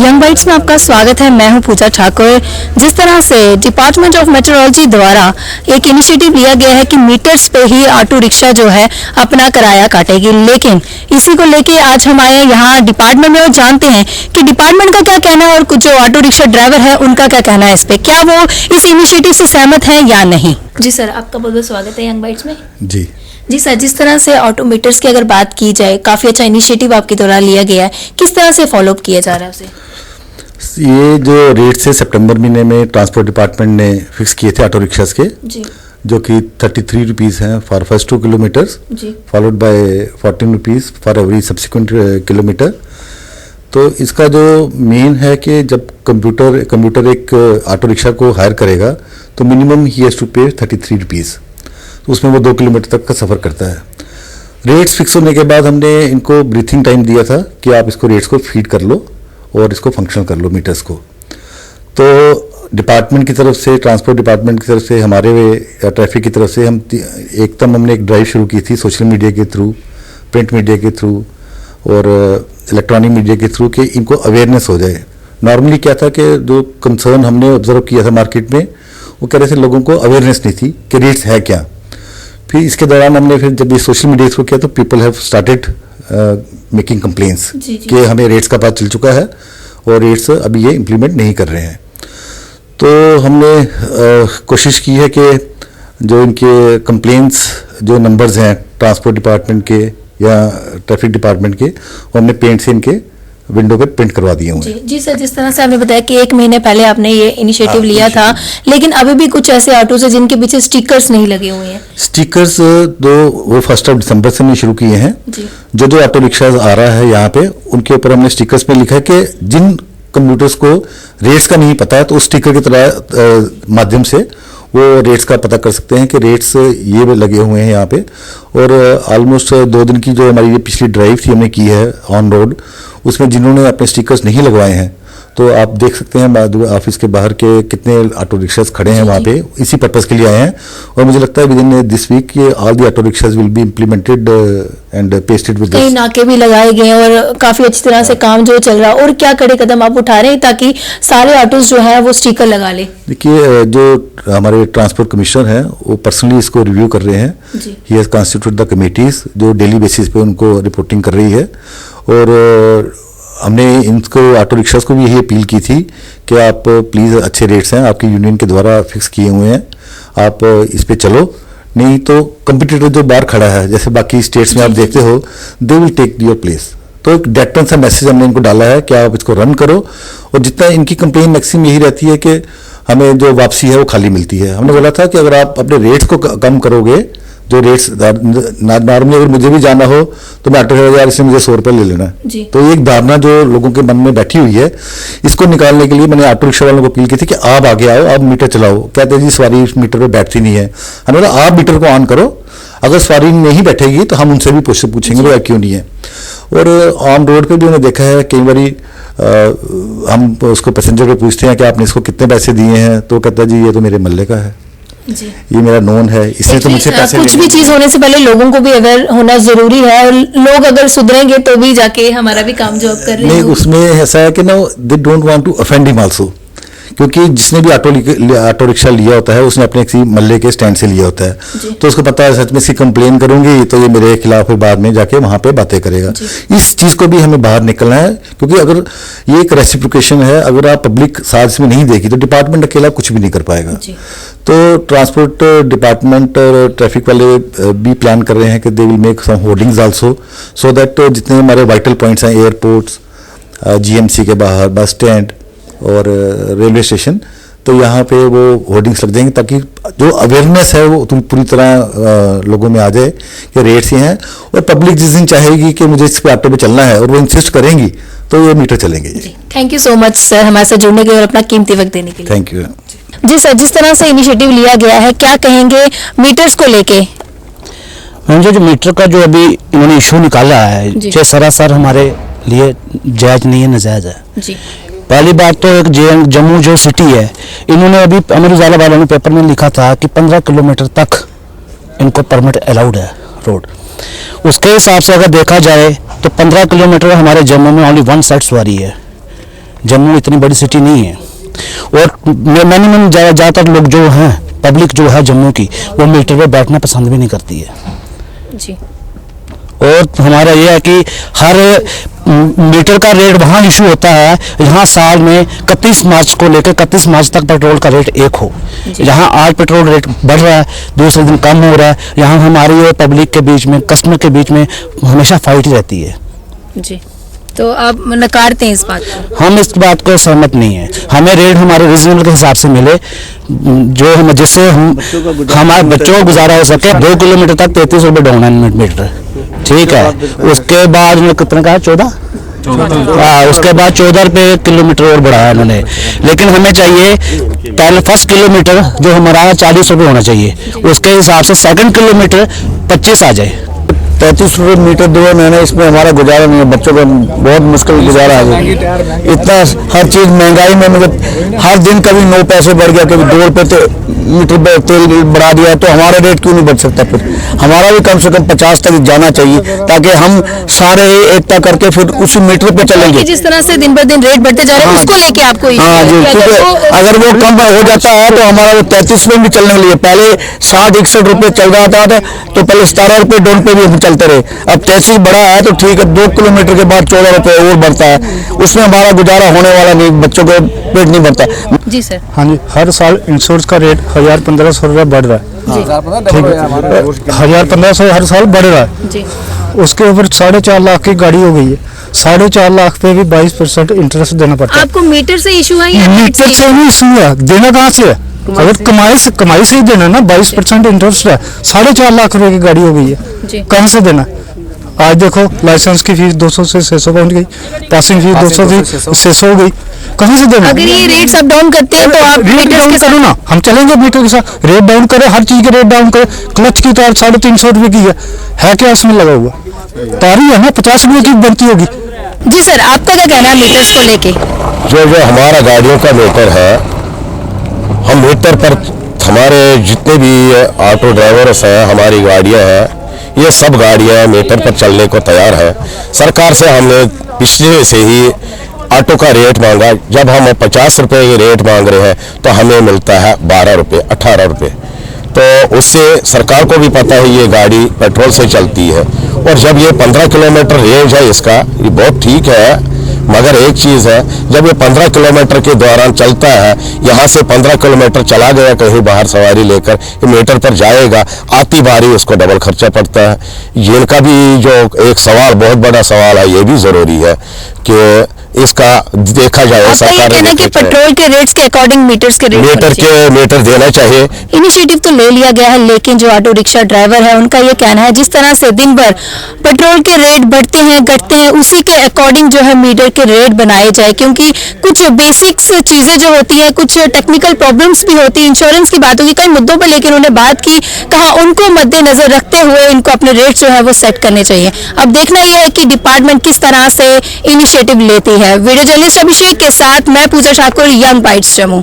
Young bytes में आपका स्वागत है। मैं हूं पूजा ठाकुर। जिस तरह से डिपार्टमेंट ऑफ मेट्रोलॉजी द्वारा एक इनिशिएटिव लिया गया है कि मीटर्स पे ही ऑटो रिक्शा जो है अपना किराया काटेगी, लेकिन इसी को लेके आज हम आए यहाँ डिपार्टमेंट में और जानते हैं कि डिपार्टमेंट का क्या कहना है और कुछ जो ऑटो रिक्शा ड्राइवर है उनका क्या कहना है इस पे, क्या वो इस इनिशिएटिव से सहमत है या नहीं। जी सर, आपका बहुत बहुत स्वागत है यंग बाइट्स में। जी सर, जिस तरह से ऑटोमीटर्स की अगर बात की जाए, काफ़ी अच्छा इनिशिएटिव आपके द्वारा लिया गया है, किस तरह से फॉलोअप किया जा रहा है उसे? ये जो रेट से सितंबर महीने में ट्रांसपोर्ट डिपार्टमेंट ने फिक्स किए थे ऑटो रिक्शास के, जो कि 33 रुपीज़ हैं for first 2 kilometres, followed by 14 rupees for every subsequent kilometre. तो इसका जो मेन है कि जब कंप्यूटर एक ऑटो रिक्शा को हायर करेगा तो मिनिमम ही हैज़ टू पे 33 रुपीज़, तो उसमें वो 2 किलोमीटर तक का सफ़र करता है। रेट्स फिक्स होने के बाद हमने इनको ब्रीथिंग टाइम दिया था कि आप इसको रेट्स को फीड कर लो और इसको फंक्शनल कर लो मीटर्स को। तो डिपार्टमेंट की तरफ से, ट्रांसपोर्ट डिपार्टमेंट की तरफ से, हमारे ट्रैफिक की तरफ से हमने एक ड्राइव शुरू की थी सोशल मीडिया के थ्रू, प्रिंट मीडिया के थ्रू और इलेक्ट्रॉनिक मीडिया के थ्रू कि इनको अवेयरनेस हो जाए। नॉर्मली क्या था कि जो कंसर्न हमने ऑब्जर्व किया था मार्केट में, वो कह रहे थे लोगों को अवेयरनेस नहीं थी कि रेट्स है क्या। फिर इसके दौरान हमने फिर जब ये सोशल मीडिया थ्रू किया तो people have started making complaints कि हमें रेट्स का पता चल चुका है और रेट्स अभी ये इम्प्लीमेंट नहीं कर रहे हैं। तो हमने कोशिश की है कि जो इनके कंप्लेंट्स जो नंबर्स हैं ट्रांसपोर्ट डिपार्टमेंट के या ट्रैफिक डिपार्टमेंट के, वो हमने पेंट से इनके विंडो पे प्रिंट करवा दिए हुए हैं। जी सर, जिस तरह से आपने बताया कि 1 महीने पहले आपने ये इनिशिएटिव लिया था, लेकिन अभी भी कुछ ऐसे ऑटोज हैं जिनके पीछे स्टिकर्स नहीं लगे हुए हैं। स्टिकर्स वो 1 दिसंबर से हमने शुरू किए हैं। जो ऑटो रिक्शा आ रहा है यहाँ पे, उनके ऊपर हमने स्टिकर्स पे लिखा है कि जिन कंप्यूटर्स को रेट्स का नहीं पता है तो उस स्टिकर की तरह माध्यम से वो रेट्स का पता कर सकते हैं कि रेट्स ये लगे हुए हैं यहाँ पे। और ऑलमोस्ट 2 दिन की जो हमारी ये पिछली ड्राइव थी हमने की है ऑन रोड, उसमें जिन्होंने अपने स्टिकर्स नहीं लगवाए हैं तो आप देख सकते हैं ऑफिस के बाहर के कितने ऑटो रिक्शास खड़े हैं वहाँ पे, इसी पर्पस के लिए आए हैं। और मुझे लगता है विद इन दिस वीक ये all the auto rickshaws will be implemented and pasted with this. नाके भी लगाए गए हैं और काफी अच्छी तरह से काम जो चल रहा है। और क्या कड़े कदम आप उठा रहे हैं ताकि सारे ऑटोज जो है वो स्टिकर लगा ले? देखिए, जो हमारे ट्रांसपोर्ट कमिश्नर हैं वो पर्सनली इसको रिव्यू कर रहे हैं। He has constituted the committees जो डेली बेसिस पे उनको रिपोर्टिंग कर रही है। और हमने इनको ऑटो रिक्शास को भी यही अपील की थी कि आप प्लीज़, अच्छे रेट्स हैं आपकी यूनियन के द्वारा फिक्स किए हुए हैं, आप इस पे चलो, नहीं तो कंपटीटर जो बाहर खड़ा है जैसे बाकी स्टेट्स में आप देखते हो, they will take your place. तो एक डेटन सा मैसेज हमने इनको डाला है कि आप इसको रन करो। और जितना इनकी कंप्लेन मैक्सिमम यही रहती है कि हमें जो वापसी है वो खाली मिलती है। हमने बोला था कि अगर आप अपने रेट्स को कम करोगे, जो रेट्स नॉर्मली अगर मुझे भी जाना हो तो मैं 18,000 इससे मुझे 100 रुपये ले लेना है, तो एक धारणा जो लोगों के मन में बैठी हुई है, इसको निकालने के लिए मैंने ऑटो रिक्शा वालों को अपील की थी कि आप आगे आओ, आप मीटर चलाओ। कहते हैं जी सवारी इस मीटर पे बैठती नहीं है। हमने बोला आप मीटर को ऑन करो, अगर सवारी नहीं बैठेगी तो हम उनसे भी पूछेंगे वो क्यों नहीं है। और ऑन रोड पर भी उन्होंने देखा है कई बारी हम उसको पैसेंजर को पूछते हैं कि आपने इसको कितने पैसे दिए हैं, तो कहता है जी ये तो मेरे मल्ले का है, ये मेरा नोन है, इसने तो मुझसे पैसे। कुछ भी चीज होने से पहले लोगों को भी अवेयर होना जरूरी है, और लोग अगर सुधरेंगे तो भी जाके हमारा भी काम जो अब कर रहे हैं। नहीं, उसमें ऐसा है कि ना they don't want to offend him also, क्योंकि जिसने भी ऑटो रिक्शा लिया होता है उसने अपने किसी मल्ले के स्टैंड से लिया होता है, तो उसको पता है सच में इसकी कंप्लेन करूंगी तो ये मेरे खिलाफ बाद में जाके वहां पे बातें करेगा। इस चीज को भी हमें बाहर निकलना है, क्योंकि अगर ये एक रेसिप्रोकेशन है, अगर आप पब्लिक साथ इसमें नहीं देगी तो डिपार्टमेंट अकेला कुछ भी नहीं कर पाएगा। तो ट्रांसपोर्ट डिपार्टमेंट और ट्रैफिक वाले भी प्लान कर रहे हैं कि they will make some hoardings also, so that जितने हमारे वाइटल पॉइंट्स हैं, एयरपोर्ट्स, जीएमसी के बाहर, बस स्टैंड और रेलवे स्टेशन, तो यहाँ पे वो होर्डिंग्स लग जाएंगे ताकि जो अवेयरनेस है वो पूरी तरह लोगों में आ जाए कि रेट्स ये हैं। और पब्लिक जिस दिन चाहेगी कि मुझे इस पे ऑटो पे चलना है और वो इंसिस्ट करेंगी तो ये मीटर चलेंगे। Thank you so much sir हमारे साथ जुड़ने के लिए और अपना कीमती वक्त देने के लिए। Thank you. जी सर, जिस तरह से इनिशिएटिव लिया गया है, क्या कहेंगे मीटर्स को लेके? जो मीटर का जो अभी इन्होंने इशू निकाला है, जो सरासर हमारे लिए जायज नहीं है, नाजायज है। जी। पहली बात तो एक जम्मू जो सिटी है, इन्होंने अभी अमर उजाला वालों ने पेपर में लिखा था कि 15 किलोमीटर तक इनको परमिट अलाउड है रोड। उसके हिसाब से अगर देखा जाए तो 15 किलोमीटर हमारे जम्मू में ओनली 1 साइड सवारी है, जम्मू इतनी बड़ी सिटी नहीं है, और मैंने ज़्यादातर लोग जो हैं, पब्लिक जो है जम्मू की, वो मीटर पे बैठना पसंद भी नहीं करती है जी। और हमारा ये है कि हर मीटर का रेट वहाँ इशू होता है, यहाँ साल में 31 मार्च को लेकर 31 मार्च तक पेट्रोल का रेट एक हो। यहाँ आज पेट्रोल रेट बढ़ रहा है, दूसरे दिन कम हो रहा है। यहाँ हमारी ये पब्लिक के बीच में, कस्टमर के बीच में हमेशा फाइट रहती है जी। तो आप नकारते हैं इस बात को? हम इस बात को सहमत नहीं है। हमें रेट हमारे रीजनेबल के हिसाब से मिले, जो हम जिससे हमारे बच्चों को गुजारा हो सके। 2 किलोमीटर तक 33 रुपये डाउन है मीटर, ठीक है। उसके बाद कितना कहा, 14? हाँ, उसके बाद 14 रुपये किलोमीटर और बढ़ाया उन्होंने। लेकिन हमें चाहिए पहले फर्स्ट किलोमीटर जो हमारा 40 रुपये होना चाहिए, उसके हिसाब से सेकंड किलोमीटर 25 आ जाए। 33 रुपये मीटर दो महीने, इसमें हमारा गुजारा नहीं है, बच्चों का बहुत मुश्किल गुजारा है। इतना हर चीज़ महंगाई में, मतलब हर दिन कभी 9 पैसे बढ़ गया, कभी 2 रुपये मीटर पे तेल बढ़ा दिया, तो हमारा रेट क्यों नहीं बढ़ सकता? फिर हमारा भी कम से कम 50 तक जाना चाहिए, ताकि हम सारे एकता करके फिर उसी मीटर पे चलेंगे। जिस तरह से दिन ब दिन रेट बढ़ते जा रहे हैं, उसको लेके आपको हाँ जी, क्योंकि अगर वो कम हो जाता है तो हमारा वो 33 रुपये भी चलने वाली है। पहले 60-61 रुपये चल रहा था, तो पहले 17 रुपये डाउन पे भी चलते रहे। अब 33 बढ़ा है तो ठीक है, 2 किलोमीटर के बाद 14 रुपये और बढ़ता है, उसमें हमारा गुजारा होने वाला नहीं, बच्चों को पेट नहीं भरता। जी सर। हाँ जी, हर साल इंश्योरेंस का रेट 1000-1500 रुपये बढ़ रहा है, ठीक है, 1000-1500 हर साल बढ़ रहा है जी। उसके ऊपर 4.5 लाख की गाड़ी हो गई है, 4.5 लाख पे भी 22% इंटरेस्ट देना पड़ता है। आपको मीटर से इशू है या मीटर से नहीं इशू है, देना कहाँ से है? अगर कमाई से ही देना ना, 22% इंटरेस्ट है, 4.5 लाख रुपए की गाड़ी हो गई है, कहाँ से देना? आज देखो लाइसेंस की फीस 200 से 600 पहुंच गई, पासिंग फीस 200 से 600 हो गई, कहाँ से देना? अगर ये रेट्स अप डाउन करते हैं तो आप रेट डाउन करो ना, हम चलेंगे मीटर के साथ, रेट डाउन करें, हर चीज के रेट डाउन करें। क्लच की तार 350 रुपए की है क्या उसमें लगा हुआ? तार ही है ना, 50 रुपए की बनती होगी। जी सर, आपका क्या कहना है मीटर्स को लेके? जो हमारा गाड़ियों का मीटर है, हम मीटर पर हमारे जितने भी ऑटो ड्राइवर्स हैं, हमारी गाड़ियां हैं, ये सब गाड़ियां मीटर पर चलने को तैयार है। सरकार से हमने पिछले से ही ऑटो का रेट मांगा, जब हम 50 रुपये के रेट मांग रहे हैं तो हमें मिलता है 12 रुपये, 18 रुपये। तो उससे सरकार को भी पता है ये गाड़ी पेट्रोल से चलती है, और जब ये 15 किलोमीटर रेंज है इसका, ये बहुत ठीक है। मगर एक चीज़ है, जब ये 15 किलोमीटर के दौरान चलता है, यहाँ से 15 किलोमीटर चला गया कहीं बाहर सवारी लेकर, ये मीटर पर जाएगा, आती बारी उसको डबल खर्चा पड़ता है। जिनका भी जो एक सवाल, बहुत बड़ा सवाल है, ये भी ज़रूरी है कि इसका देखा जाए। सरकार ने कि पेट्रोल के रेट्स के अकॉर्डिंग मीटर्स के रेट मीटर देना चाहिए। इनिशिएटिव तो ले लिया गया है, लेकिन जो ऑटो रिक्शा ड्राइवर है उनका ये कहना है, जिस तरह से दिन भर पेट्रोल के रेट बढ़ते हैं घटते हैं, उसी के अकॉर्डिंग जो है मीटर के रेट बनाए जाए, क्योंकि कुछ बेसिक्स चीजें जो होती हैं, कुछ टेक्निकल प्रॉब्लम्स भी होती है। इंश्योरेंस की बात होगी, कई मुद्दों पर लेकिन उन्होंने बात की, कहा उनको मद्देनजर रखते हुए इनको अपने रेट जो है वो सेट करने चाहिए। अब देखना यह है कि डिपार्टमेंट किस तरह से इनिशिएटिव लेती है। वीडियो जर्नलिस्ट अभिषेक के साथ मैं पूजा ठाकुर, यंग बाइट्स जम्मू।